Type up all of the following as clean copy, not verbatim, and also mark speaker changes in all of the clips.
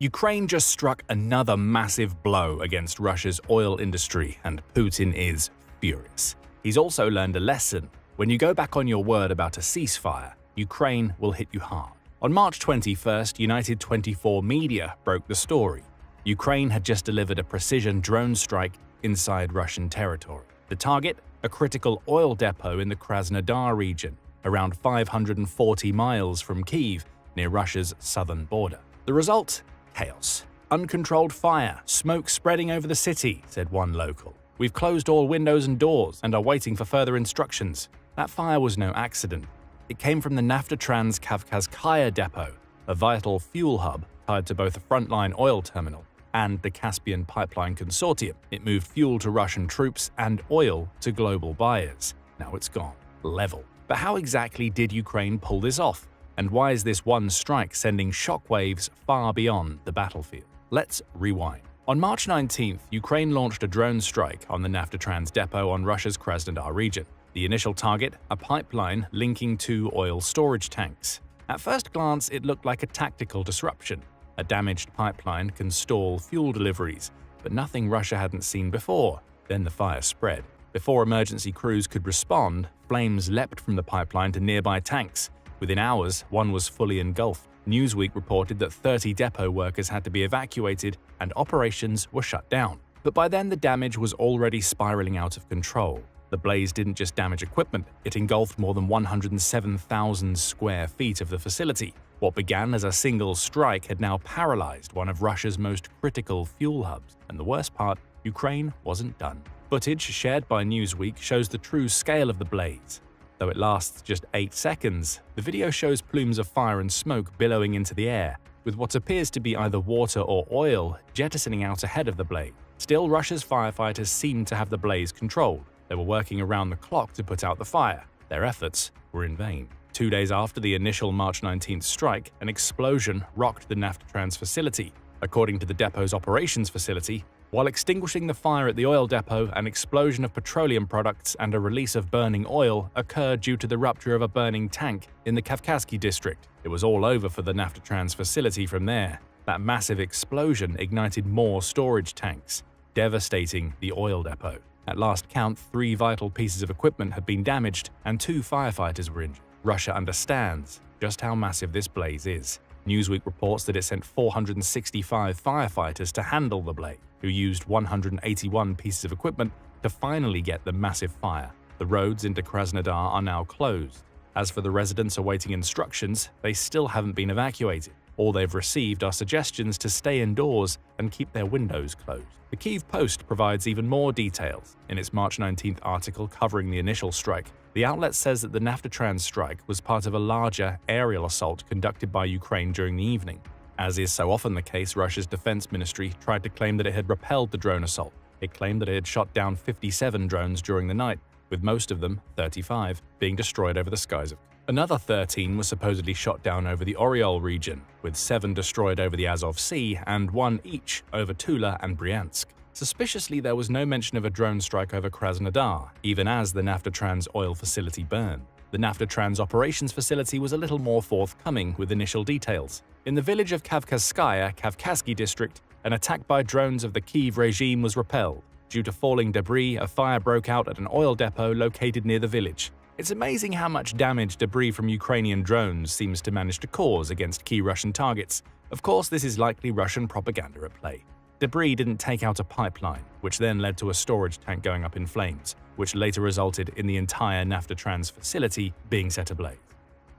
Speaker 1: Ukraine just struck another massive blow against Russia's oil industry, and Putin is furious. He's also learned a lesson. When you go back on your word about a ceasefire, Ukraine will hit you hard. On March 21st, United 24 media broke the story. Ukraine had just delivered a precision drone strike inside Russian territory. The target? A critical oil depot in the Krasnodar region, around 540 miles from Kyiv, near Russia's southern border. The result? Chaos. Uncontrolled fire, smoke spreading over the city, said one local. We've closed all windows and doors and are waiting for further instructions. That fire was no accident. It came from the Naftatrans Kavkazskaya depot, a vital fuel hub tied to both a frontline oil terminal and the Caspian Pipeline Consortium. It moved fuel to Russian troops and oil to global buyers. Now it's gone. Level. But how exactly did Ukraine pull this off? And why is this one strike sending shockwaves far beyond the battlefield? Let's rewind. On March 19th, Ukraine launched a drone strike on the Naftatrans depot on Russia's Krasnodar region. The initial target, a pipeline linking two oil storage tanks. At first glance, it looked like a tactical disruption. A damaged pipeline can stall fuel deliveries, but nothing Russia hadn't seen before. Then the fire spread. Before emergency crews could respond, flames leapt from the pipeline to nearby tanks. Within hours, one was fully engulfed. Newsweek reported that 30 depot workers had to be evacuated and operations were shut down. But by then, the damage was already spiraling out of control. The blaze didn't just damage equipment, it engulfed more than 107,000 square feet of the facility. What began as a single strike had now paralyzed one of Russia's most critical fuel hubs. And the worst part, Ukraine wasn't done. Footage shared by Newsweek shows the true scale of the blaze. Though it lasts just 8 seconds, the video shows plumes of fire and smoke billowing into the air, with what appears to be either water or oil jettisoning out ahead of the blaze. Still, Russia's firefighters seemed to have the blaze controlled. They were working around the clock to put out the fire. Their efforts were in vain. 2 days after the initial March 19th strike, an explosion rocked the Naftatrans facility. According to the depot's operations facility, while extinguishing the fire at the oil depot, an explosion of petroleum products and a release of burning oil occurred due to the rupture of a burning tank in the Kavkazskaya district. It was all over for the Naftatrans facility from there. That massive explosion ignited more storage tanks, devastating the oil depot. At last count, 3 vital pieces of equipment had been damaged and 2 firefighters were injured. Russia understands just how massive this blaze is. Newsweek reports that it sent 465 firefighters to handle the blaze, who used 181 pieces of equipment to finally get the massive fire. The roads into Krasnodar are now closed. As for the residents awaiting instructions, they still haven't been evacuated. All they've received are suggestions to stay indoors and keep their windows closed. The Kyiv Post provides even more details. In its March 19th article covering the initial strike, the outlet says that the Naftatrans strike was part of a larger aerial assault conducted by Ukraine during the evening. As is so often the case, Russia's defense ministry tried to claim that it had repelled the drone assault. It claimed that it had shot down 57 drones during the night, with most of them, 35, being destroyed over the skies of Kyiv. Another 13 were supposedly shot down over the Oriol region, with 7 destroyed over the Azov Sea and 1 each over Tula and Bryansk. Suspiciously, there was no mention of a drone strike over Krasnodar, even as the Naftatrans oil facility burned. The Naftatrans operations facility was a little more forthcoming with initial details. In the village of Kavkazskaya, Kavkazskaya district, an attack by drones of the Kyiv regime was repelled. Due to falling debris, a fire broke out at an oil depot located near the village. It's amazing how much damage debris from Ukrainian drones seems to manage to cause against key Russian targets. Of course, this is likely Russian propaganda at play. Debris didn't take out a pipeline, which then led to a storage tank going up in flames, which later resulted in the entire Naftatrans facility being set ablaze.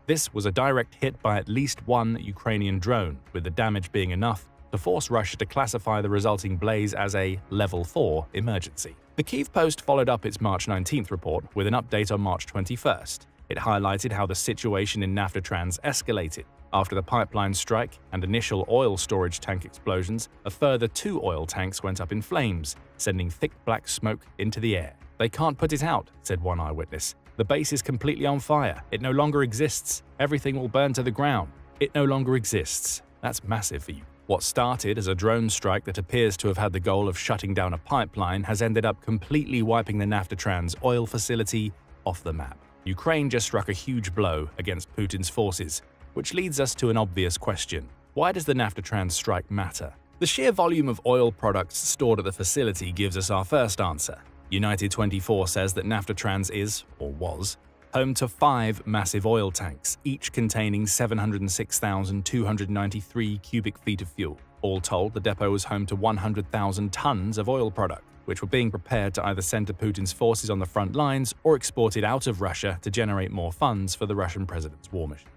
Speaker 1: This was a direct hit by at least one Ukrainian drone, with the damage being enough to force Russia to classify the resulting blaze as a Level 4 emergency. The Kyiv Post followed up its March 19th report with an update on March 21st. It highlighted how the situation in Naftatrans escalated. After the pipeline strike and initial oil storage tank explosions, a further 2 oil tanks went up in flames, sending thick black smoke into the air. "They can't put it out," said one eyewitness. "The base is completely on fire. It no longer exists. Everything will burn to the ground. It no longer exists." That's massive for you. What started as a drone strike that appears to have had the goal of shutting down a pipeline has ended up completely wiping the Naftatrans oil facility off the map. Ukraine just struck a huge blow against Putin's forces, which leads us to an obvious question. Why does the Naftatrans strike matter? The sheer volume of oil products stored at the facility gives us our first answer. United 24 says that Naftatrans is, or was, home to 5 massive oil tanks, each containing 706,293 cubic feet of fuel. All told, the depot was home to 100,000 tons of oil product, which were being prepared to either send to Putin's forces on the front lines or exported out of Russia to generate more funds for the Russian president's war machine.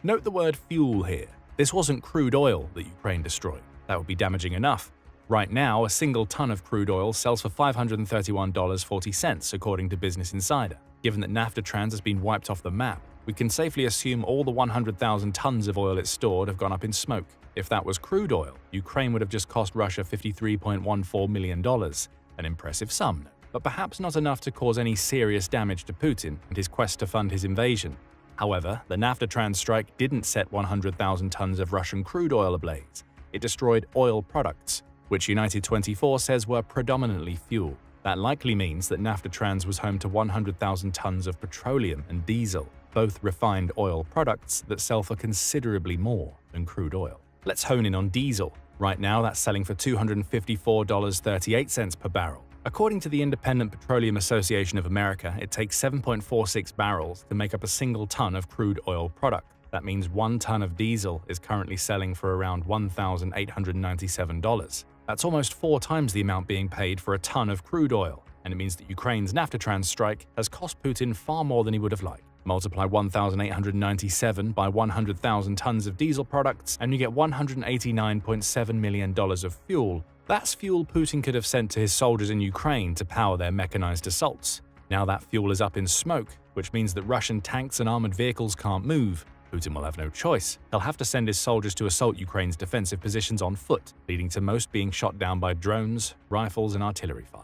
Speaker 1: Note the word fuel here. This wasn't crude oil that Ukraine destroyed. That would be damaging enough. Right now, a single ton of crude oil sells for $531.40, according to Business Insider. Given that Naftatrans has been wiped off the map, we can safely assume all the 100,000 tons of oil it stored have gone up in smoke. If that was crude oil, Ukraine would have just cost Russia $53.14 million. An impressive sum, but perhaps not enough to cause any serious damage to Putin and his quest to fund his invasion. However, the Naftatrans strike didn't set 100,000 tons of Russian crude oil ablaze. It destroyed oil products, which United 24 says were predominantly fuel. That likely means that Naftatrans was home to 100,000 tons of petroleum and diesel, both refined oil products that sell for considerably more than crude oil. Let's hone in on diesel. Right now, that's selling for $254.38 per barrel. According to the Independent Petroleum Association of America, it takes 7.46 barrels to make up a single ton of crude oil product. That means 1 ton of diesel is currently selling for around $1,897. That's almost 4 times the amount being paid for a ton of crude oil, and it means that Ukraine's Naftatrans strike has cost Putin far more than he would have liked. Multiply 1,897 by 100,000 tons of diesel products, and you get $189.7 million of fuel. That's fuel Putin could have sent to his soldiers in Ukraine to power their mechanized assaults. Now that fuel is up in smoke, which means that Russian tanks and armored vehicles can't move. Putin will have no choice. He'll have to send his soldiers to assault Ukraine's defensive positions on foot, leading to most being shot down by drones, rifles, and artillery fire.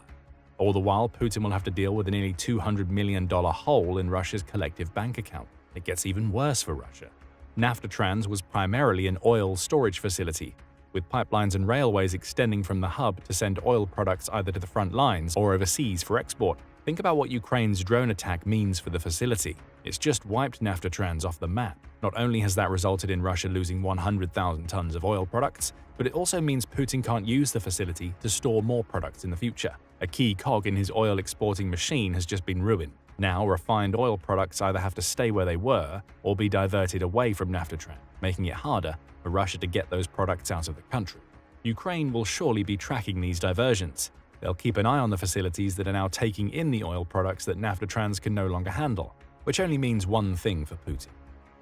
Speaker 1: All the while, Putin will have to deal with a nearly $200 million hole in Russia's collective bank account. It gets even worse for Russia. Naftatrans was primarily an oil storage facility, with pipelines and railways extending from the hub to send oil products either to the front lines or overseas for export. Think about what Ukraine's drone attack means for the facility. It's just wiped Naftatrans off the map. Not only has that resulted in Russia losing 100,000 tons of oil products, but it also means Putin can't use the facility to store more products in the future. A key cog in his oil exporting machine has just been ruined. Now, refined oil products either have to stay where they were or be diverted away from Naftatrans, making it harder for Russia to get those products out of the country. Ukraine will surely be tracking these diversions. They'll keep an eye on the facilities that are now taking in the oil products that Naftatrans can no longer handle, which only means one thing for Putin.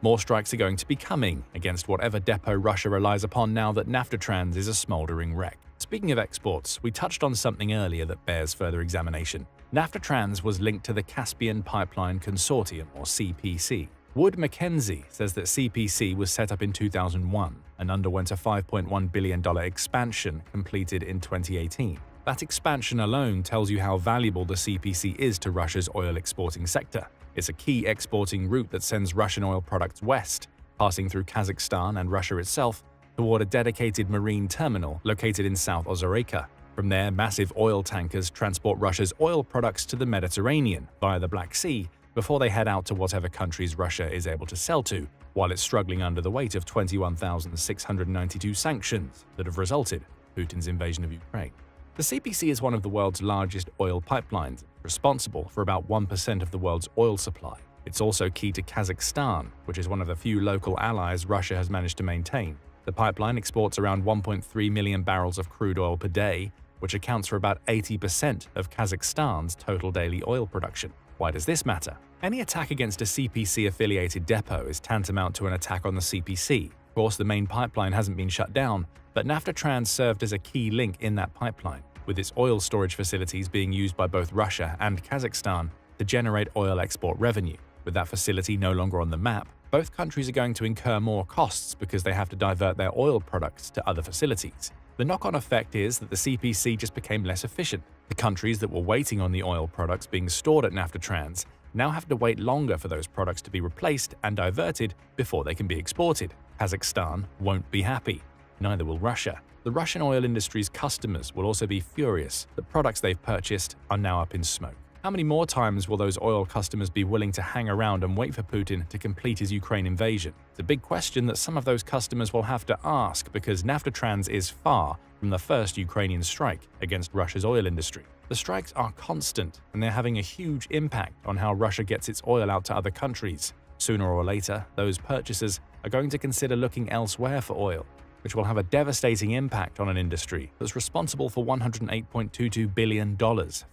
Speaker 1: More strikes are going to be coming against whatever depot Russia relies upon now that Naftatrans is a smoldering wreck. Speaking of exports, we touched on something earlier that bears further examination. Naftatrans was linked to the Caspian Pipeline Consortium, or CPC. Wood Mackenzie says that CPC was set up in 2001 and underwent a $5.1 billion expansion completed in 2018. That expansion alone tells you how valuable the CPC is to Russia's oil exporting sector. It's a key exporting route that sends Russian oil products west, passing through Kazakhstan and Russia itself, toward a dedicated marine terminal located in South Ozareka. From there, massive oil tankers transport Russia's oil products to the Mediterranean via the Black Sea before they head out to whatever countries Russia is able to sell to, while it's struggling under the weight of 21,692 sanctions that have resulted in Putin's invasion of Ukraine. The CPC is one of the world's largest oil pipelines, responsible for about 1% of the world's oil supply. It's also key to Kazakhstan, which is one of the few local allies Russia has managed to maintain. The pipeline exports around 1.3 million barrels of crude oil per day, which accounts for about 80% of Kazakhstan's total daily oil production. Why does this matter? Any attack against a CPC-affiliated depot is tantamount to an attack on the CPC. Of course, the main pipeline hasn't been shut down, but Naftatrans served as a key link in that pipeline, with its oil storage facilities being used by both Russia and Kazakhstan to generate oil export revenue. With that facility no longer on the map, both countries are going to incur more costs because they have to divert their oil products to other facilities. The knock-on effect is that the CPC just became less efficient. The countries that were waiting on the oil products being stored at Naftatrans now have to wait longer for those products to be replaced and diverted before they can be exported. Kazakhstan won't be happy. Neither will Russia. The Russian oil industry's customers will also be furious that products they've purchased are now up in smoke. How many more times will those oil customers be willing to hang around and wait for Putin to complete his Ukraine invasion? It's a big question that some of those customers will have to ask because Naftatrans is far from the first Ukrainian strike against Russia's oil industry. The strikes are constant, and they're having a huge impact on how Russia gets its oil out to other countries. Sooner or later, those purchasers are going to consider looking elsewhere for oil, which will have a devastating impact on an industry that's responsible for $108.22 billion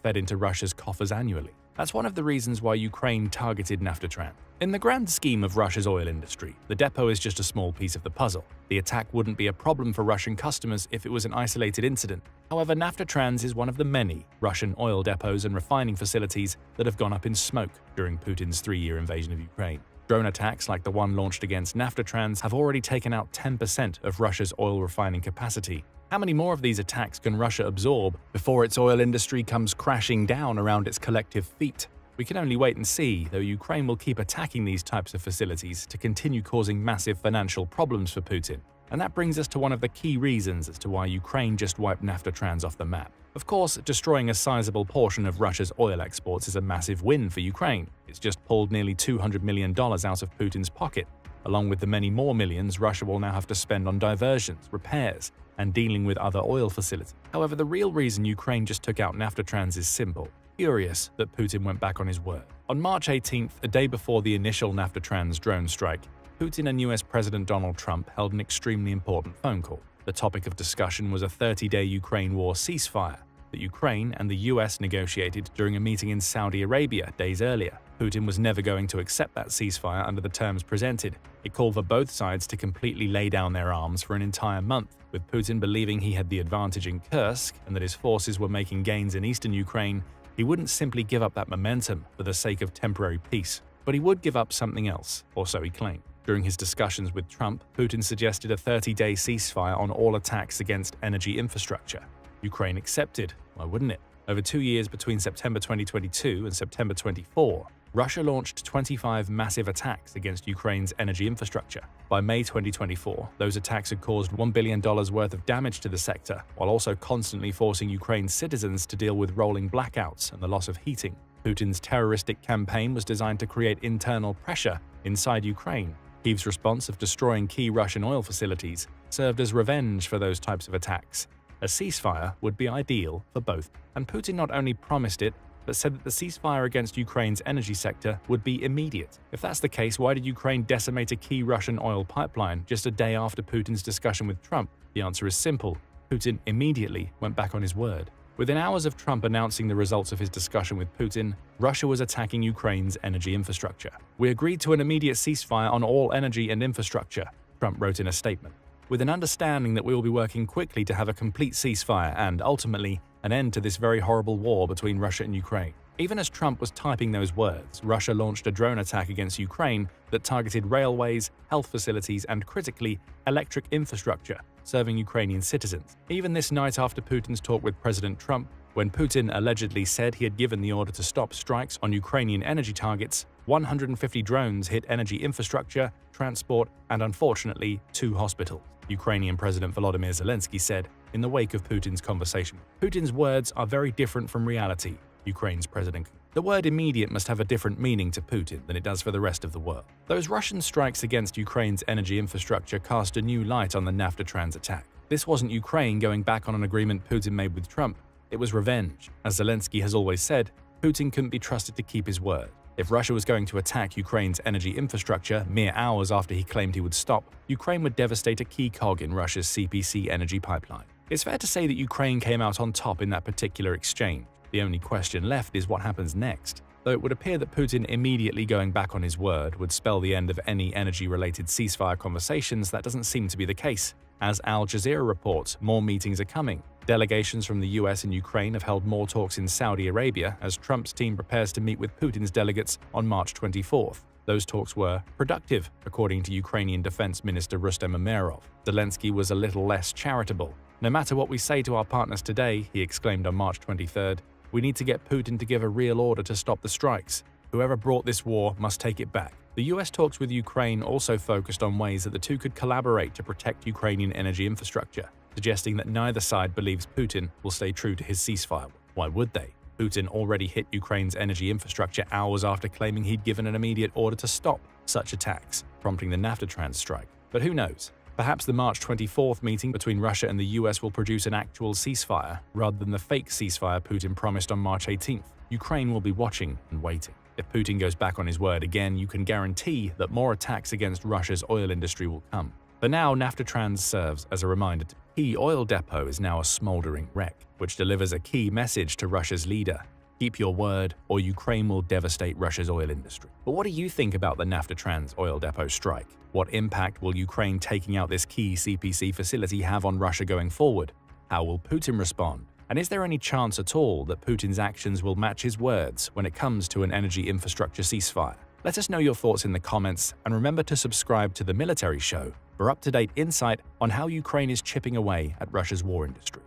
Speaker 1: fed into Russia's coffers annually. That's one of the reasons why Ukraine targeted Naftatrans. In the grand scheme of Russia's oil industry, the depot is just a small piece of the puzzle. The attack wouldn't be a problem for Russian customers if it was an isolated incident. However, Naftatrans is one of the many Russian oil depots and refining facilities that have gone up in smoke during Putin's 3-year invasion of Ukraine. Drone attacks like the one launched against Naftatrans have already taken out 10% of Russia's oil refining capacity. How many more of these attacks can Russia absorb before its oil industry comes crashing down around its collective feet? We can only wait and see, though Ukraine will keep attacking these types of facilities to continue causing massive financial problems for Putin. And that brings us to one of the key reasons as to why Ukraine just wiped Naftatrans off the map. Of course, destroying a sizable portion of Russia's oil exports is a massive win for Ukraine. It's just pulled nearly $200 million out of Putin's pocket. Along with the many more millions Russia will now have to spend on diversions, repairs, and dealing with other oil facilities. However, the real reason Ukraine just took out Naftatrans is simple: furious that Putin went back on his word. On March 18th, a day before the initial Naftatrans drone strike, Putin and US President Donald Trump held an extremely important phone call. The topic of discussion was a 30-day Ukraine war ceasefire that Ukraine and the US negotiated during a meeting in Saudi Arabia days earlier. Putin was never going to accept that ceasefire under the terms presented. It called for both sides to completely lay down their arms for an entire month, with Putin believing he had the advantage in Kursk and that his forces were making gains in eastern Ukraine. He wouldn't simply give up that momentum for the sake of temporary peace, but he would give up something else, or so he claimed. During his discussions with Trump, Putin suggested a 30-day ceasefire on all attacks against energy infrastructure. Ukraine accepted. Why wouldn't it? Over 2 years between September 2022 and September 24, Russia launched 25 massive attacks against Ukraine's energy infrastructure. By May 2024, those attacks had caused $1 billion worth of damage to the sector, while also constantly forcing Ukraine's citizens to deal with rolling blackouts and the loss of heating. Putin's terroristic campaign was designed to create internal pressure inside Ukraine. Kyiv's response of destroying key Russian oil facilities served as revenge for those types of attacks. A ceasefire would be ideal for both, and Putin not only promised it, but said that the ceasefire against Ukraine's energy sector would be immediate. If that's the case, why did Ukraine decimate a key Russian oil pipeline just a day after Putin's discussion with Trump? The answer is simple: Putin immediately went back on his word. Within hours of Trump announcing the results of his discussion with Putin, Russia was attacking Ukraine's energy infrastructure. "We agreed to an immediate ceasefire on all energy and infrastructure," Trump wrote in a statement, "with an understanding that we will be working quickly to have a complete ceasefire and, ultimately, an end to this very horrible war between Russia and Ukraine." Even as Trump was typing those words, Russia launched a drone attack against Ukraine that targeted railways, health facilities, and critically, electric infrastructure serving Ukrainian citizens. Even this night after Putin's talk with President Trump, when Putin allegedly said he had given the order to stop strikes on Ukrainian energy targets, 150 drones hit energy infrastructure, transport, and unfortunately, 2 hospitals. Ukrainian President Volodymyr Zelensky said in the wake of Putin's conversation. Putin's words are very different from reality, Ukraine's president. The word immediate must have a different meaning to Putin than it does for the rest of the world. Those Russian strikes against Ukraine's energy infrastructure cast a new light on the Naftatrans attack. This wasn't Ukraine going back on an agreement Putin made with Trump. It was revenge. As Zelensky has always said, Putin couldn't be trusted to keep his word. If Russia was going to attack Ukraine's energy infrastructure mere hours after he claimed he would stop, Ukraine would devastate a key cog in Russia's CPC energy pipeline. It's fair to say that Ukraine came out on top in that particular exchange. The only question left is what happens next. Though it would appear that Putin immediately going back on his word would spell the end of any energy-related ceasefire conversations, that doesn't seem to be the case. As Al Jazeera reports, more meetings are coming. Delegations from the US and Ukraine have held more talks in Saudi Arabia as Trump's team prepares to meet with Putin's delegates on March 24th. Those talks were productive, according to Ukrainian Defense Minister Rustem Umerov. Zelensky was a little less charitable. "No matter what we say to our partners today," he exclaimed on March 23rd, "we need to get Putin to give a real order to stop the strikes. Whoever brought this war must take it back." The US talks with Ukraine also focused on ways that the two could collaborate to protect Ukrainian energy infrastructure, suggesting that neither side believes Putin will stay true to his ceasefire. Why would they? Putin already hit Ukraine's energy infrastructure hours after claiming he'd given an immediate order to stop such attacks, prompting the Naftatrans strike. But who knows? Perhaps the March 24th meeting between Russia and the US will produce an actual ceasefire, rather than the fake ceasefire Putin promised on March 18th. Ukraine will be watching and waiting. If Putin goes back on his word again, you can guarantee that more attacks against Russia's oil industry will come. For now, Naftatrans serves as a reminder to key oil depot is now a smoldering wreck, which delivers a key message to Russia's leader: keep your word, or Ukraine will devastate Russia's oil industry. But what do you think about the Naftatrans oil depot strike? What impact will Ukraine taking out this key CPC facility have on Russia going forward? How will Putin respond? And is there any chance at all that Putin's actions will match his words when it comes to an energy infrastructure ceasefire? Let us know your thoughts in the comments, and remember to subscribe to The Military Show for up-to-date insight on how Ukraine is chipping away at Russia's war industry.